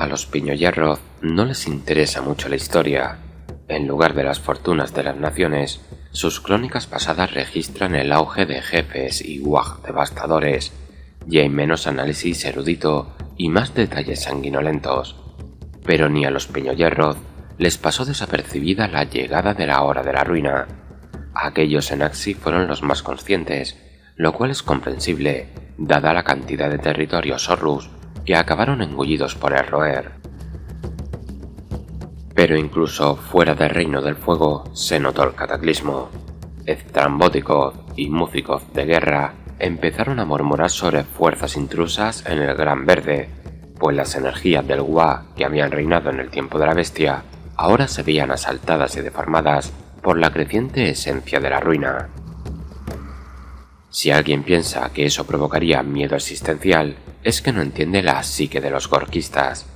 A los Piñoyerroz no les interesa mucho la historia. En lugar de las fortunas de las naciones, sus crónicas pasadas registran el auge de jefes y wag devastadores, y hay menos análisis erudito y más detalles sanguinolentos. Pero ni a los Piñoyerroz les pasó desapercibida la llegada de la hora de la ruina. Aquellos en Axi fueron los más conscientes, lo cual es comprensible, dada la cantidad de territorios Horrus que acabaron engullidos por el roer. Pero incluso fuera del Reino del Fuego se notó el cataclismo. Eztramboticoth y Muzicoth de guerra empezaron a murmurar sobre fuerzas intrusas en el Gran Verde, pues las energías del Wa que habían reinado en el tiempo de la bestia ahora se veían asaltadas y deformadas por la creciente esencia de la ruina. Si alguien piensa que eso provocaría miedo existencial, es que no entiende la psique de los gorquistas.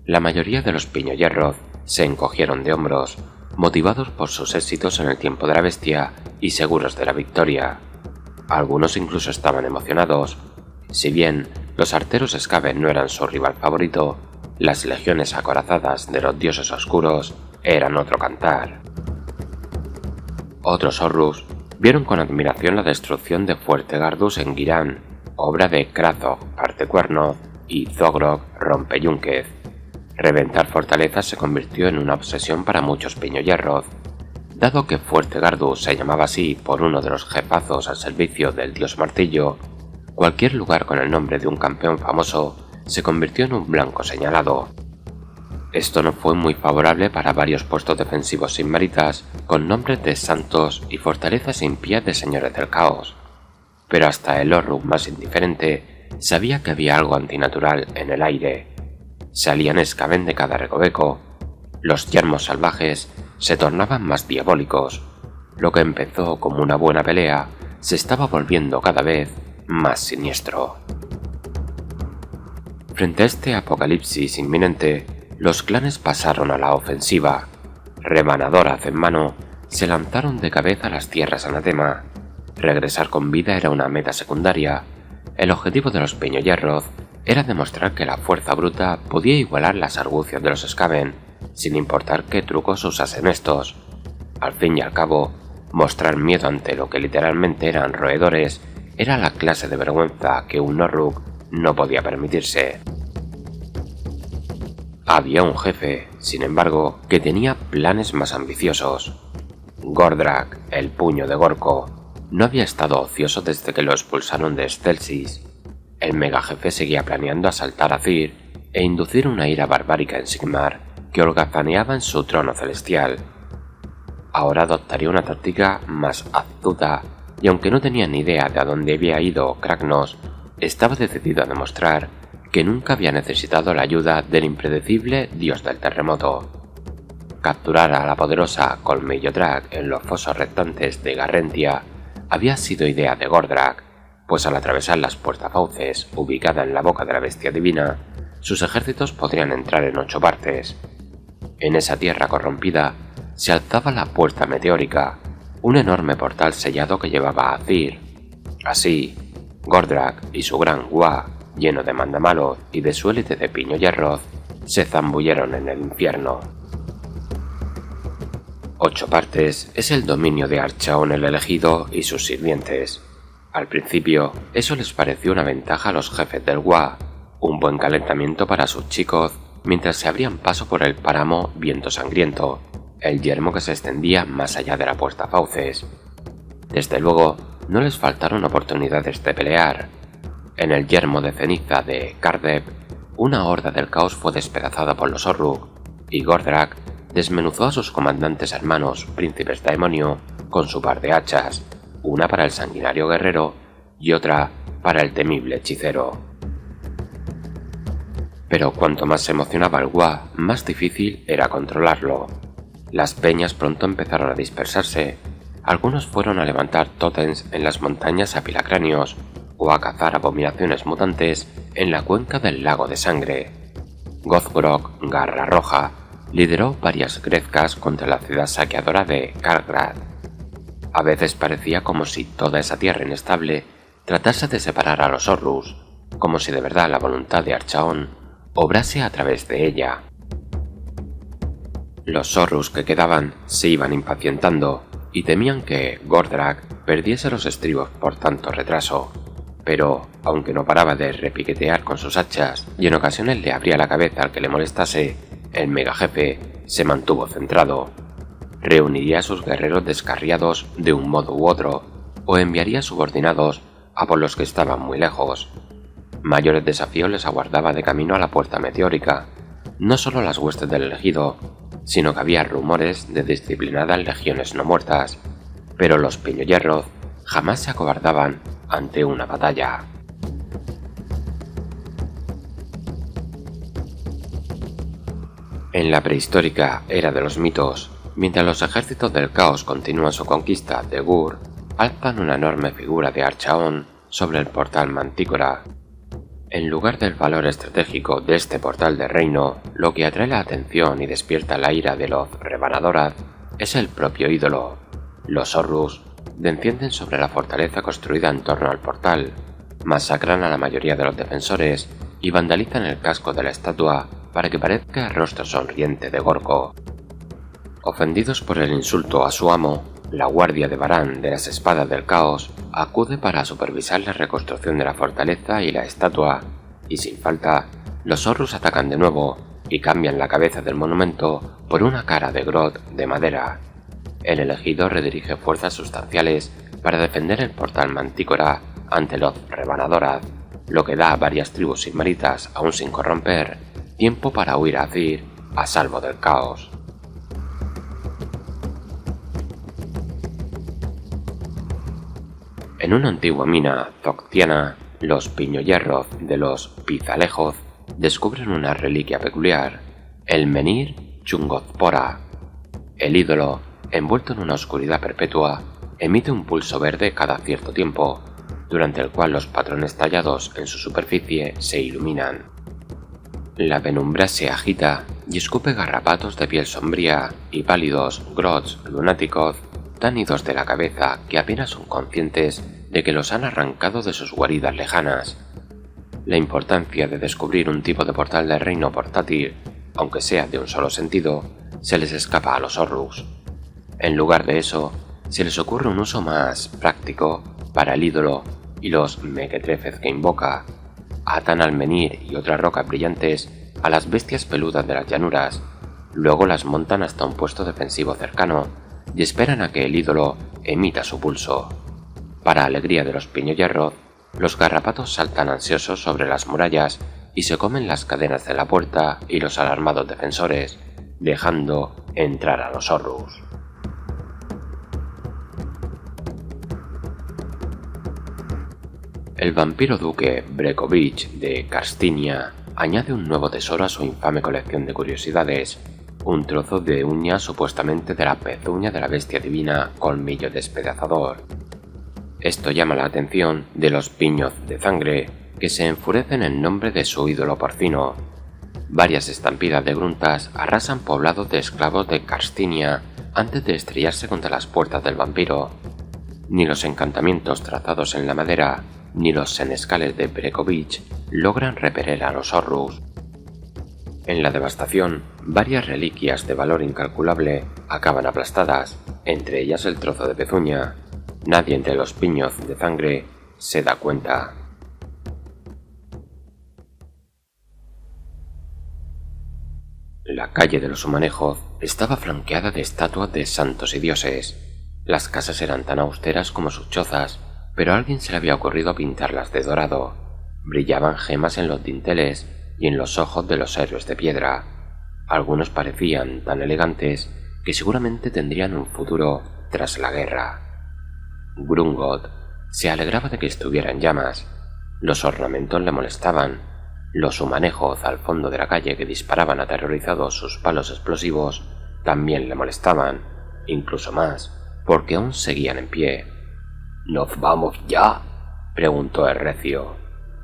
La mayoría de los Piñoyerroz se encogieron de hombros, motivados por sus éxitos en el tiempo de la bestia y seguros de la victoria. Algunos incluso estaban emocionados. Si bien los arteros Skaven no eran su rival favorito, las legiones acorazadas de los dioses oscuros eran otro cantar. Otros Horrus vieron con admiración la destrucción de Fuerte Gardus en Ghyran, obra de Krathog Partecuerno y Zogrog Rompeyunquez. Reventar fortalezas se convirtió en una obsesión para muchos Piñoyerroz. Dado que Fuerte Gardus se llamaba así por uno de los jefazos al servicio del dios martillo, cualquier lugar con el nombre de un campeón famoso se convirtió en un blanco señalado. Esto no fue muy favorable para varios puestos defensivos sinmaritas con nombres de santos y fortalezas impías de señores del caos. Pero hasta el Orruk más indiferente sabía que había algo antinatural en el aire. Salían Skaven de cada recoveco. Los yermos salvajes se tornaban más diabólicos. Lo que empezó como una buena pelea se estaba volviendo cada vez más siniestro. Frente a este apocalipsis inminente, los clanes pasaron a la ofensiva. Rebanadoras en mano, se lanzaron de cabeza a las tierras anatema. Regresar con vida era una meta secundaria. El objetivo de los Piñoyerroz era demostrar que la fuerza bruta podía igualar las argucias de los Skaven, sin importar qué trucos usasen estos. Al fin y al cabo, mostrar miedo ante lo que literalmente eran roedores era la clase de vergüenza que un Orruk no podía permitirse. Había un jefe, sin embargo, que tenía planes más ambiciosos. Gordrakk, el puño de Gorko, no había estado ocioso desde que lo expulsaron de Stelsis. El megajefe seguía planeando asaltar a Tyr e inducir una ira barbárica en Sigmar que holgazaneaba en su trono celestial. Ahora adoptaría una táctica más astuta y aunque no tenía ni idea de a dónde había ido Kragnos, estaba decidido a demostrar que nunca había necesitado la ayuda del impredecible dios del terremoto. Capturar a la poderosa Colmillodrag en los fosos rectantes de Garrentia había sido idea de Gordrakk, pues al atravesar las puertafauces ubicada en la boca de la bestia divina, sus ejércitos podrían entrar en 8 partes. En esa tierra corrompida se alzaba la puerta meteórica, un enorme portal sellado que llevaba a Tyr. Así, Gordrakk y su gran Wa, lleno de mandamalos y de su élite de Piñoyerroz, se zambulleron en el infierno. 8 partes es el dominio de Archaon el elegido y sus sirvientes. Al principio, eso les pareció una ventaja a los jefes del Wa, un buen calentamiento para sus chicos mientras se abrían paso por el páramo Viento Sangriento, el yermo que se extendía más allá de la puertafauces. Desde luego, no les faltaron oportunidades de pelear. En el yermo de ceniza de Kardep, una horda del caos fue despedazada por los Orruk, y Gordrakk desmenuzó a sus comandantes hermanos, príncipes Daemonio, con su par de hachas, una para el sanguinario guerrero y otra para el temible hechicero. Pero cuanto más se emocionaba el Wa, más difícil era controlarlo. Las peñas pronto empezaron a dispersarse. Algunos fueron a levantar tótems en las montañas apilacráneos o a cazar abominaciones mutantes en la cuenca del lago de sangre. Gothgrog, Garra Roja, lideró varias grezcas contra la ciudad saqueadora de Kargrad. A veces parecía como si toda esa tierra inestable tratase de separar a los Horrus, como si de verdad la voluntad de Archaon obrase a través de ella. Los Horrus que quedaban se iban impacientando y temían que Gordrak perdiese los estribos por tanto retraso, pero, aunque no paraba de repiquetear con sus hachas y en ocasiones le abría la cabeza al que le molestase, el megajefe se mantuvo centrado. Reuniría a sus guerreros descarriados de un modo u otro, o enviaría subordinados a por los que estaban muy lejos. Mayores desafíos les aguardaba de camino a la puerta meteórica, no solo las huestes del elegido, sino que había rumores de disciplinadas legiones no muertas, pero los Piñoyerroth jamás se acobardaban ante una batalla. En la prehistórica era de los mitos, mientras los ejércitos del caos continúan su conquista de Gur, alzan una enorme figura de Archaon sobre el portal Mantícora. En lugar del valor estratégico de este portal de reino, lo que atrae la atención y despierta la ira de los Rebanadorath es el propio ídolo. Los Horrus descienden sobre la fortaleza construida en torno al portal, masacran a la mayoría de los defensores y vandalizan el casco de la estatua para que parezca el rostro sonriente de Gorko. Ofendidos por el insulto a su amo, la guardia de Varan de las Espadas del Caos acude para supervisar la reconstrucción de la fortaleza y la estatua, y sin falta, los Horrus atacan de nuevo y cambian la cabeza del monumento por una cara de Grodd de madera. El elegido redirige fuerzas sustanciales para defender el portal Mantícora ante los Rebanadorath, lo que da a varias tribus sigmaritas aún sin corromper tiempo para huir a Azir a salvo del caos. En una antigua mina zoctiana, los Piñoyerroth de los Pizalejoth descubren una reliquia peculiar, el Menhir Chungothpora. El ídolo, envuelto en una oscuridad perpetua, emite un pulso verde cada cierto tiempo, durante el cual los patrones tallados en su superficie se iluminan. La penumbra se agita y escupe garrapatos de piel sombría y pálidos Grods lunáticos tan idos de la cabeza que apenas son conscientes de que los han arrancado de sus guaridas lejanas. La importancia de descubrir un tipo de portal de reino portátil, aunque sea de un solo sentido, se les escapa a los Horrus. En lugar de eso, se les ocurre un uso más práctico para el ídolo y los mequetrefes que invoca. Atan al menhir y otras rocas brillantes a las bestias peludas de las llanuras, luego las montan hasta un puesto defensivo cercano y esperan a que el ídolo emita su pulso. Para alegría de los Piñoyerroth, los garrapatos saltan ansiosos sobre las murallas y se comen las cadenas de la puerta y los alarmados defensores, dejando entrar a los Horrus. El vampiro duque Brekovich de Karstinia añade un nuevo tesoro a su infame colección de curiosidades, un trozo de uña supuestamente de la pezuña de la bestia divina Colmillo Despedazador. Esto llama la atención de los Piñoz de Sangre, que se enfurecen en nombre de su ídolo porcino. Varias estampidas de gruntas arrasan poblados de esclavos de Karstinia antes de estrellarse contra las puertas del vampiro. Ni los encantamientos trazados en la madera, ni los senescales de Brekovich logran repeler a los Horrus. En la devastación, varias reliquias de valor incalculable acaban aplastadas, entre ellas el trozo de pezuña. Nadie entre los Piñoz de Sangre se da cuenta. La calle de los Humanejoth estaba flanqueada de estatuas de santos y dioses. Las casas eran tan austeras como sus chozas, pero a alguien se le había ocurrido pintarlas de dorado. Brillaban gemas en los dinteles y en los ojos de los héroes de piedra. Algunos parecían tan elegantes que seguramente tendrían un futuro tras la guerra. Grungoth se alegraba de que estuviera en llamas. Los ornamentos le molestaban. Los Humanejoth al fondo de la calle que disparaban aterrorizados sus palos explosivos también le molestaban, incluso más, porque aún seguían en pie. —¿Nos vamos ya? —preguntó el recio.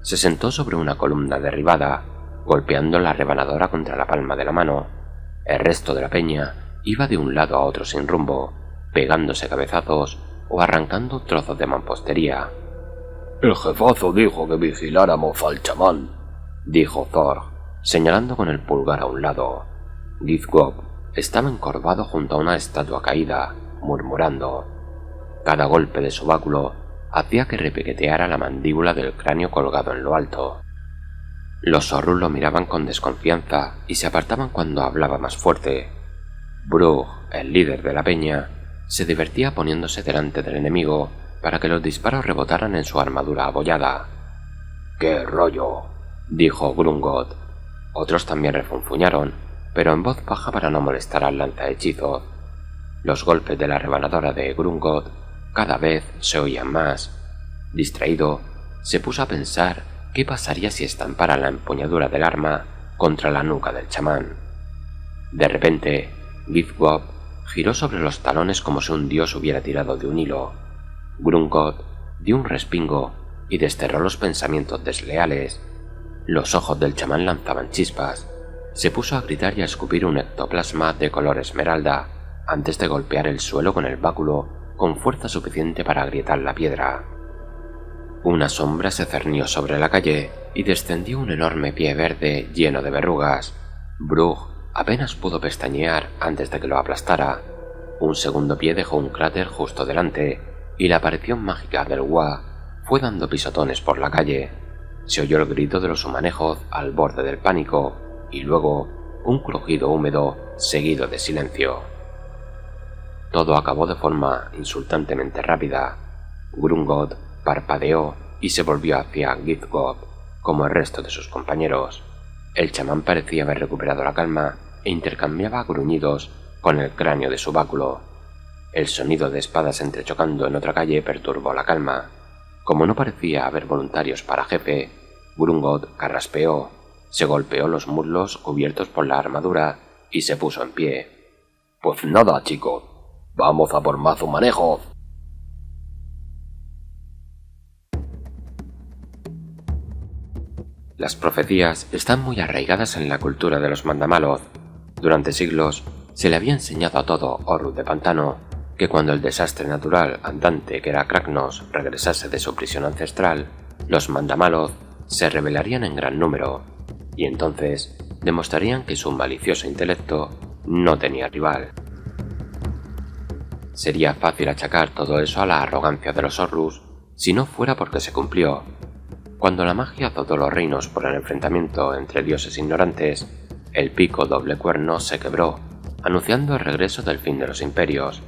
Se sentó sobre una columna derribada, golpeando la rebanadora contra la palma de la mano. El resto de la peña iba de un lado a otro sin rumbo, pegándose cabezazos o arrancando trozos de mampostería. —El jefazo dijo que vigiláramos al chamán —dijo Thor—. señalando con el pulgar a un lado. Giftgob estaba encorvado junto a una estatua caída, murmurando. Cada golpe de su báculo hacía que repiqueteara la mandíbula del cráneo colgado en lo alto. Los Zorrus lo miraban con desconfianza y se apartaban cuando hablaba más fuerte. Brugh, el líder de la peña, se divertía poniéndose delante del enemigo para que los disparos rebotaran en su armadura abollada. «¡Qué rollo!», dijo Grungoth. Otros también refunfuñaron, pero en voz baja para no molestar al lanzahechizos. Los golpes de la rebanadora de Grungoth cada vez se oían más. Distraído, se puso a pensar qué pasaría si estampara la empuñadura del arma contra la nuca del chamán. De repente, Giftgob giró sobre los talones como si un dios hubiera tirado de un hilo. Grungoth dio un respingo y desterró los pensamientos desleales. Los ojos del chamán lanzaban chispas. Se puso a gritar y a escupir un ectoplasma de color esmeralda antes de golpear el suelo con el báculo con fuerza suficiente para agrietar la piedra. Una sombra se cernió sobre la calle y descendió un enorme pie verde lleno de verrugas. Brugh apenas pudo pestañear antes de que lo aplastara. Un segundo pie dejó un cráter justo delante y la aparición mágica del Wa fue dando pisotones por la calle. Se oyó el grito de los humanejos al borde del pánico y luego un crujido húmedo seguido de silencio. Todo acabó de forma insultantemente rápida. Grungoth parpadeó y se volvió hacia Giftgob, como el resto de sus compañeros. El chamán parecía haber recuperado la calma e intercambiaba gruñidos con el cráneo de su báculo. El sonido de espadas entrechocando en otra calle perturbó la calma. Como no parecía haber voluntarios para jefe, Grungoth carraspeó, se golpeó los muslos cubiertos por la armadura y se puso en pie. «Pues nada, chicos, vamos a por más humanejos». Las profecías están muy arraigadas en la cultura de los Mandamaloth. Durante siglos se le había enseñado a todo Orruk de Pantano que cuando el desastre natural andante que era Kragnos regresase de su prisión ancestral, los Mandamaloth se rebelarían en gran número, y entonces demostrarían que su malicioso intelecto no tenía rival. Sería fácil achacar todo eso a la arrogancia de los Horrus si no fuera porque se cumplió. Cuando la magia azotó los reinos por el enfrentamiento entre dioses ignorantes, el pico doble cuerno se quebró, anunciando el regreso del fin de los imperios.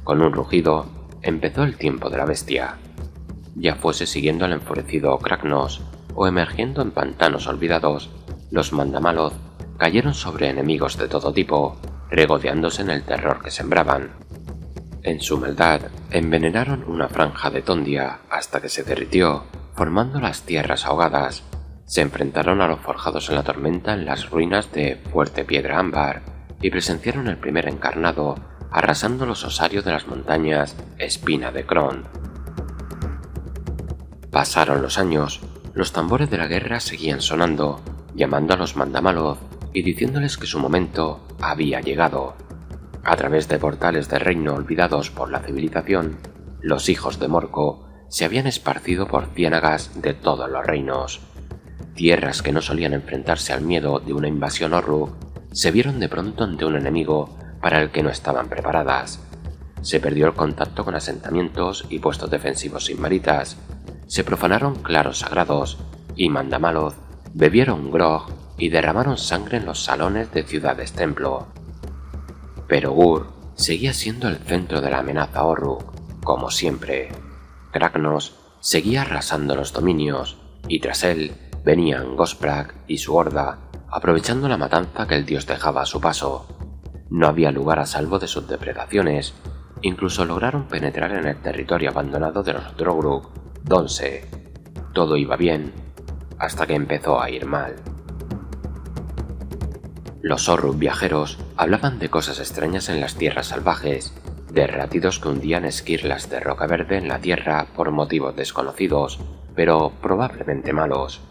Con un rugido, empezó el tiempo de la bestia. Ya fuese siguiendo al enfurecido Kragnos o emergiendo en pantanos olvidados, los Mandamaloth cayeron sobre enemigos de todo tipo, regodeándose en el terror que sembraban. En su maldad, envenenaron una franja de Tondia hasta que se derritió, formando las tierras ahogadas. Se enfrentaron a los forjados en la tormenta en las ruinas de Fuerte Piedra Ámbar y presenciaron el primer encarnado arrasando los osarios de las montañas Espina de Kron. Pasaron los años, los tambores de la guerra seguían sonando, llamando a los Mandamaloth y diciéndoles que su momento había llegado. A través de portales de reino olvidados por la civilización, los hijos de Morco se habían esparcido por ciénagas de todos los reinos. Tierras que no solían enfrentarse al miedo de una invasión Orruk se vieron de pronto ante un enemigo para el que no estaban preparadas. Se perdió el contacto con asentamientos y puestos defensivos sinmaritas, se profanaron claros sagrados y Mandamaloth bebieron grog y derramaron sangre en los salones de ciudades templo. Pero Gur seguía siendo el centro de la amenaza Orruk, como siempre. Kragnos seguía arrasando los dominios, y tras él venían Gosprak y su horda, aprovechando la matanza que el dios dejaba a su paso. No había lugar a salvo de sus depredaciones, incluso lograron penetrar en el territorio abandonado de los Drogruk, Donse. Todo iba bien, hasta que empezó a ir mal. Los Orruk viajeros hablaban de cosas extrañas en las tierras salvajes, de rátidos que hundían esquirlas de roca verde en la tierra por motivos desconocidos, pero probablemente malos.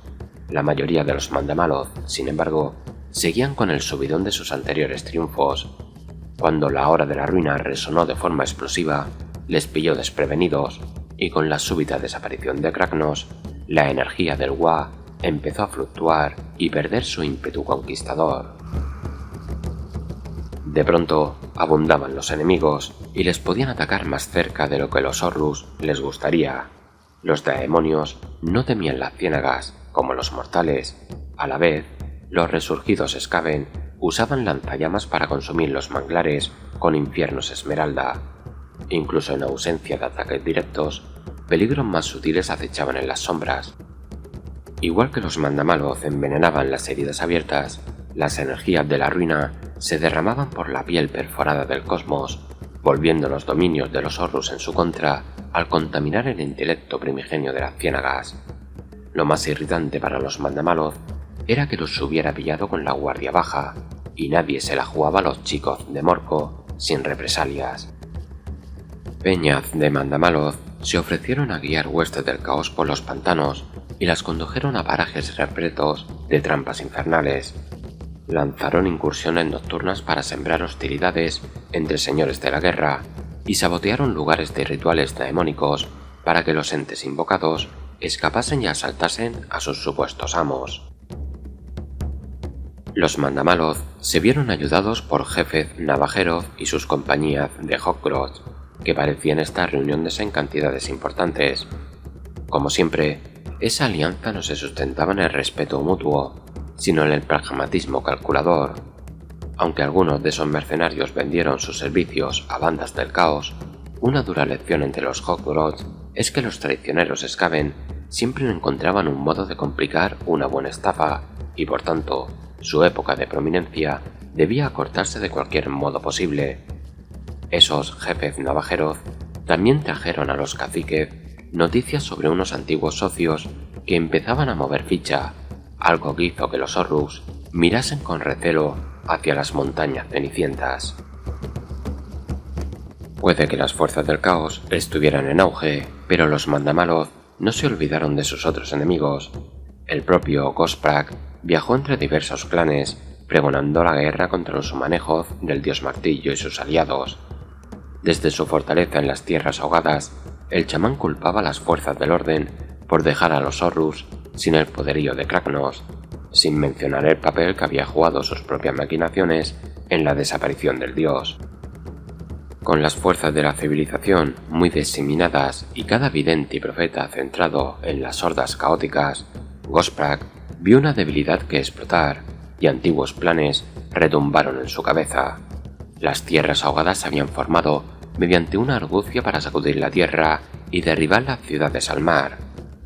La mayoría de los Mandamaloth, sin embargo, seguían con el subidón de sus anteriores triunfos. Cuando la hora de la ruina resonó de forma explosiva, les pilló desprevenidos, y con la súbita desaparición de Kragnos, la energía del Wa empezó a fluctuar y perder su ímpetu conquistador. De pronto abundaban los enemigos y les podían atacar más cerca de lo que los Horus les gustaría. Los daemonios no temían las ciénagas como los mortales. A la vez, los resurgidos Skaven usaban lanzallamas para consumir los manglares con infiernos esmeralda. Incluso en ausencia de ataques directos, peligros más sutiles acechaban en las sombras. Igual que los mandamaloth envenenaban las heridas abiertas, las energías de la ruina se derramaban por la piel perforada del cosmos, volviendo los dominios de los Horus en su contra al contaminar el intelecto primigenio de las ciénagas. Lo más irritante para los mandamaloth era que los hubiera pillado con la guardia baja, y nadie se la jugaba a los chicos de Morco sin represalias. Peñas de mandamaloth se ofrecieron a guiar huestes del caos por los pantanos y las condujeron a parajes repletos de trampas infernales. Lanzaron incursiones nocturnas para sembrar hostilidades entre señores de la guerra y sabotearon lugares de rituales daemónicos para que los entes invocados escapasen y asaltasen a sus supuestos amos. Los mandamaloth se vieron ayudados por Jefeth Navajeroth y sus compañías de Hawkgroth, que parecían estar reuniéndose en cantidades importantes. Como siempre, esa alianza no se sustentaba en el respeto mutuo, sino en el pragmatismo calculador. Aunque algunos de esos mercenarios vendieron sus servicios a bandas del caos, una dura lección entre los Hawkgroth es que los traicioneros Skaven siempre encontraban un modo de complicar una buena estafa, y por tanto, su época de prominencia debía acortarse de cualquier modo posible. Esos jefes navajeros también trajeron a los caciques noticias sobre unos antiguos socios que empezaban a mover ficha, algo que hizo que los Horus mirasen con recelo hacia las montañas cenicientas. Puede que las fuerzas del caos estuvieran en auge, pero los mandamaloth no se olvidaron de sus otros enemigos. El propio Gosprak viajó entre diversos clanes, pregonando la guerra contra los Humanejoth del dios Martillo y sus aliados. Desde su fortaleza en las tierras ahogadas, el chamán culpaba a las fuerzas del orden por dejar a los Horus sin el poderío de Kragnos, sin mencionar el papel que había jugado sus propias maquinaciones en la desaparición del dios. Con las fuerzas de la civilización muy diseminadas y cada vidente y profeta centrado en las hordas caóticas, Gosprak vio una debilidad que explotar y antiguos planes retumbaron en su cabeza. Las tierras ahogadas se habían formado mediante una argucia para sacudir la tierra y derribar las ciudades al mar.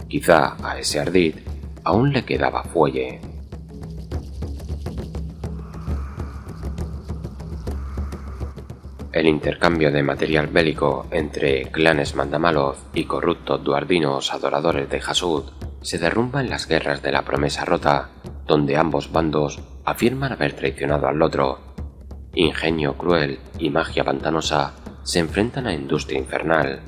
Quizá a ese ardid aún le quedaba fuelle. El intercambio de material bélico entre clanes mandamaloth y corruptos duardinos adoradores de Hasud se derrumba en las guerras de la promesa rota, donde ambos bandos afirman haber traicionado al otro. Ingenio cruel y magia pantanosa se enfrentan a industria infernal.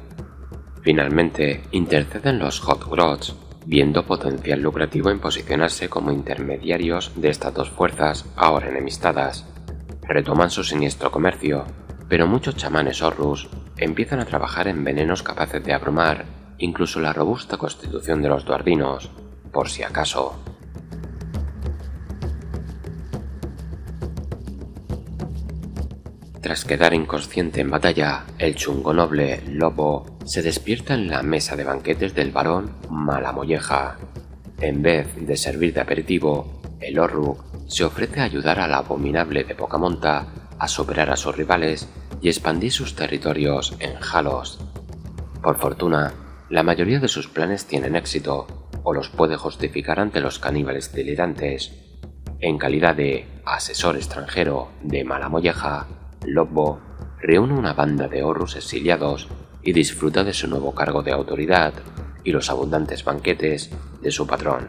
Finalmente, interceden los Hawkgroth, viendo potencial lucrativo en posicionarse como intermediarios de estas dos fuerzas ahora enemistadas. Retoman su siniestro comercio, pero muchos chamanes Horus empiezan a trabajar en venenos capaces de abrumar incluso la robusta constitución de los duardinos, por si acaso. Tras quedar inconsciente en batalla, el chungo noble Lobo se despierta en la mesa de banquetes del barón Malamolleja. En vez de servir de aperitivo, el Orruk se ofrece a ayudar al abominable de poca monta a superar a sus rivales y expandir sus territorios en Halos. Por fortuna, la mayoría de sus planes tienen éxito, o los puede justificar ante los caníbales delirantes. En calidad de asesor extranjero de Malamolleja, Lobo reúne una banda de Horus exiliados y disfruta de su nuevo cargo de autoridad y los abundantes banquetes de su patrón.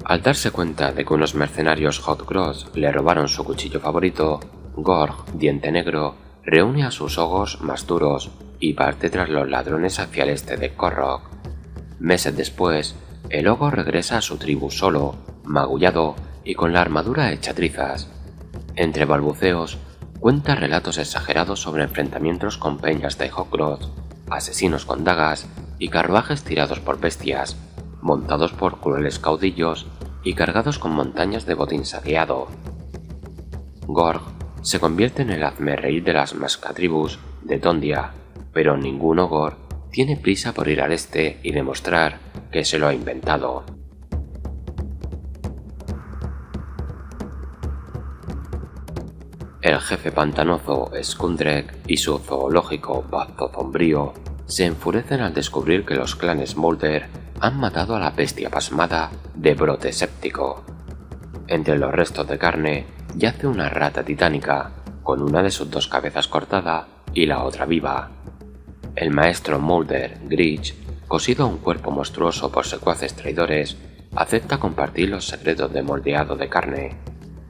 Al darse cuenta de que unos mercenarios Hawkgroth le robaron su cuchillo favorito, Gorg, Diente Negro, reúne a sus ogos más duros y parte tras los ladrones hacia el este de Korrok. Meses después, el ogo regresa a su tribu solo, magullado y con la armadura hecha trizas. Entre balbuceos, cuenta relatos exagerados sobre enfrentamientos con peñas de Hawkgroth asesinos con dagas y carruajes tirados por bestias, montados por crueles caudillos y cargados con montañas de botín saqueado. Gorg se convierte en el hazmerreír de las mascatribus de Tondia, pero ningún ogor tiene prisa por ir al este y demostrar que se lo ha inventado. El jefe pantanoso Skundrek y su zoológico Bazo Sombrío se enfurecen al descubrir que los clanes Moulder han matado a la bestia pasmada de Brote Séptico. Entre los restos de carne yace una rata titánica, con una de sus 2 cabezas cortada y la otra viva. El maestro Moulder, Grich, cosido a un cuerpo monstruoso por secuaces traidores, acepta compartir los secretos de moldeado de carne.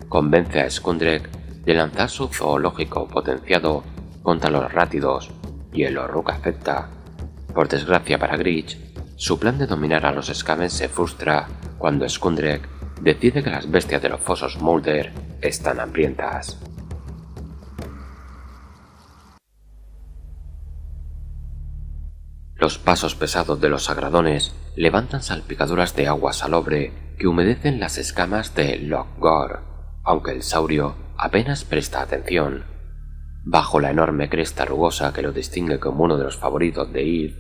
Convence a Skundrek de lanzar su zoológico potenciado contra los rátidos, y el Orruk acepta. Por desgracia para Grich, su plan de dominar a los Skaven se frustra cuando Skundrek decide que las bestias de los fosos Moulder están hambrientas. Los pasos pesados de los sagradones levantan salpicaduras de agua salobre que humedecen las escamas de Lokgor, aunque el saurio apenas presta atención. Bajo la enorme cresta rugosa que lo distingue como uno de los favoritos de Eve,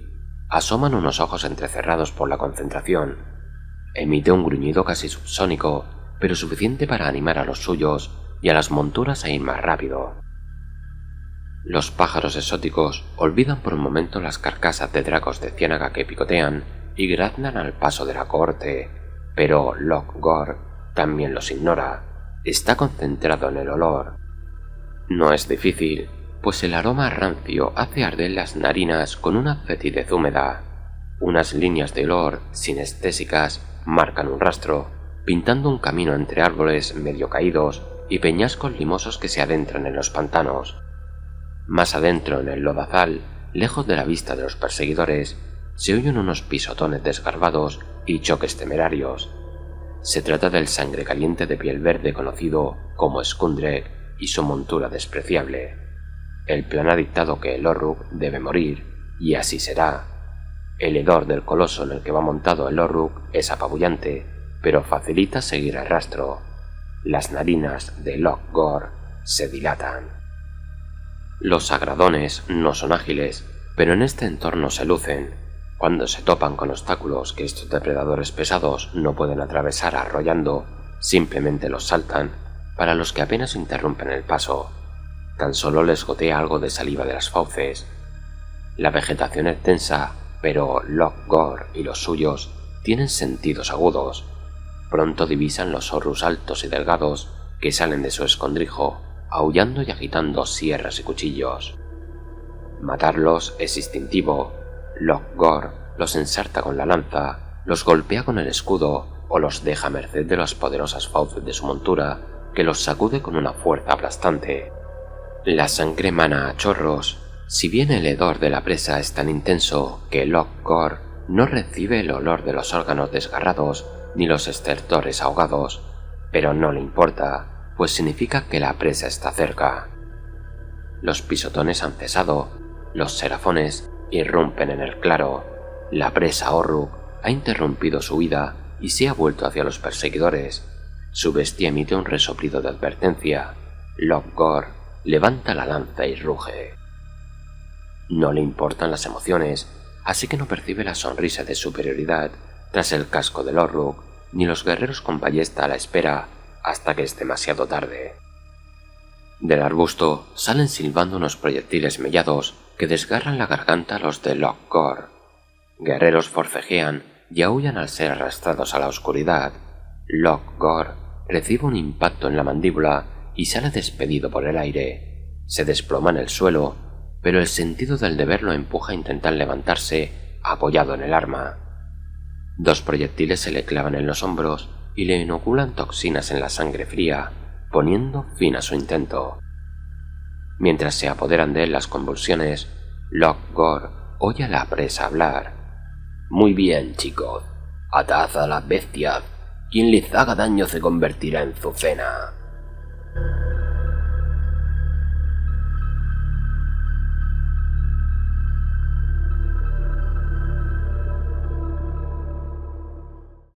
asoman unos ojos entrecerrados por la concentración. Emite un gruñido casi subsónico, pero suficiente para animar a los suyos y a las monturas a ir más rápido. Los pájaros exóticos olvidan por un momento las carcasas de dracos de ciénaga que picotean y graznan al paso de la cohorte, pero Lokgor también los ignora. Está concentrado en el olor. No es difícil, pues el aroma rancio hace arder las narinas con una fetidez húmeda. Unas líneas de olor sinestésicas marcan un rastro, pintando un camino entre árboles medio caídos y peñascos limosos que se adentran en los pantanos. Más adentro en el lodazal, lejos de la vista de los perseguidores, se oyen unos pisotones desgarbados y choques temerarios. Se trata del sangre caliente de piel verde conocido como Skundrek y su montura despreciable. El plan ha dictado que el Orruk debe morir, y así será. El hedor del coloso en el que va montado el Orruk es apabullante, pero facilita seguir el rastro. Las narinas de Lokgor se dilatan. Los sagradones no son ágiles, pero en este entorno se lucen. Cuando se topan con obstáculos que estos depredadores pesados no pueden atravesar arrollando, simplemente los saltan, para los que apenas interrumpen el paso. Tan solo les gotea algo de saliva de las fauces. La vegetación es densa, pero Lokgor y los suyos tienen sentidos agudos. Pronto divisan los Horus altos y delgados que salen de su escondrijo, aullando y agitando sierras y cuchillos. Matarlos es instintivo. Lokgor los ensarta con la lanza, los golpea con el escudo o los deja a merced de las poderosas fauces de su montura, que los sacude con una fuerza aplastante. La sangre mana a chorros, si bien el hedor de la presa es tan intenso que Lokgor no recibe el olor de los órganos desgarrados ni los estertores ahogados, pero no le importa, pues significa que la presa está cerca. Los pisotones han cesado, los serafones irrumpen en el claro, la presa Orruk ha interrumpido su huida y se ha vuelto hacia los perseguidores. Su bestia emite un resoplido de advertencia. Lokgor levanta la lanza y ruge. No le importan las emociones, así que no percibe la sonrisa de superioridad tras el casco del Orruk, ni los guerreros con ballesta a la espera hasta que es demasiado tarde. Del arbusto salen silbando unos proyectiles mellados que desgarran la garganta a los de Lokgor. Guerreros forcejean y aúllan al ser arrastrados a la oscuridad. Lokgor recibe un impacto en la mandíbula y sale despedido por el aire. Se desploma en el suelo, pero el sentido del deber lo empuja a intentar levantarse apoyado en el arma. 2 proyectiles se le clavan en los hombros y le inoculan toxinas en la sangre fría, poniendo fin a su intento. Mientras se apoderan de él las convulsiones, Lokgor oye a la presa hablar. «Muy bien, chicos. Atad a las bestias. Quien les haga daño se convertirá en su cena».